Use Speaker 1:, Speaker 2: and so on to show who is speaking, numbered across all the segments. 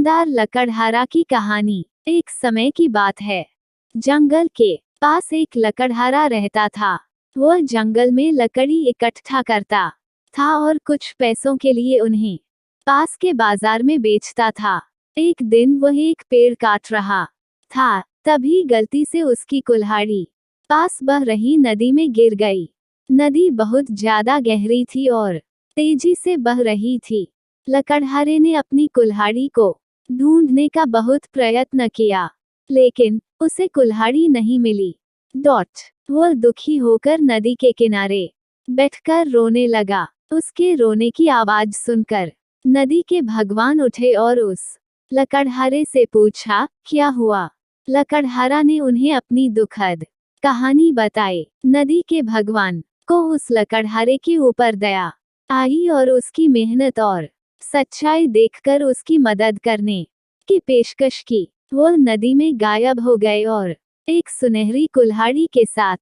Speaker 1: ईमानदार लकड़हारा की कहानी। एक समय की बात है। जंगल के पास एक लकड़हारा रहता था। वह जंगल में लकड़ी इकट्ठा करता था और कुछ पैसों के लिए उन्हें पास के बाजार में बेचता था। एक दिन वह एक पेड़ काट रहा था, तभी गलती से उसकी कुल्हाड़ी पास बह रही नदी में गिर गई। नदी बहुत ज्यादा गहरी थी और तेजी से बह रही थी। लकड़हारे ने अपनी कुल्हाड़ी को ढूंढने का बहुत प्रयत्न किया, लेकिन उसे कुल्हाड़ी नहीं मिली। वह दुखी होकर नदी के किनारे बैठकर रोने लगा। उसके रोने की आवाज सुनकर नदी के भगवान उठे और उस लकड़हारे से पूछा, क्या हुआ? लकड़हारा ने उन्हें अपनी दुखद कहानी बताई। नदी के भगवान को उस लकड़हारे के ऊपर दया आई और उसकी मेहनत और सच्चाई देखकर उसकी मदद करने की पेशकश की। वह नदी में गायब हो गए और एक सुनहरी कुल्हाड़ी के साथ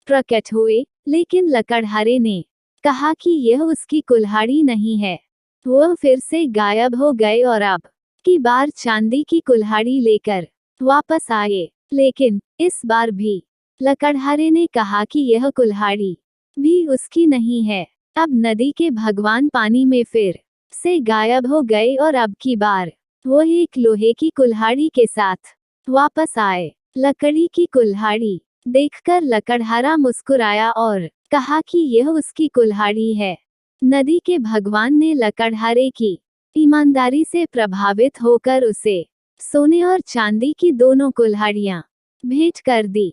Speaker 1: प्रकट हुए, लेकिन लकड़हारे ने कहा कि यह उसकी कुल्हाड़ी नहीं है। वह फिर से गायब हो गए और अब की बार चांदी की कुल्हाड़ी लेकर वापस आए, लेकिन इस बार भी लकड़हारे ने कहा कि यह कुल्हाड़ी भी उसकी नहीं है। अब नदी के भगवान पानी में फिर से गायब हो गए और अब की बार वो एक लोहे की कुल्हाड़ी के साथ वापस आए। लकड़ी की कुल्हाड़ी देखकर लकड़हारा मुस्कुराया और कहा कि यह उसकी कुल्हाड़ी है। नदी के भगवान ने लकड़हारे की ईमानदारी से प्रभावित होकर उसे सोने और चांदी की दोनों कुल्हाड़ियां भेंट कर दी।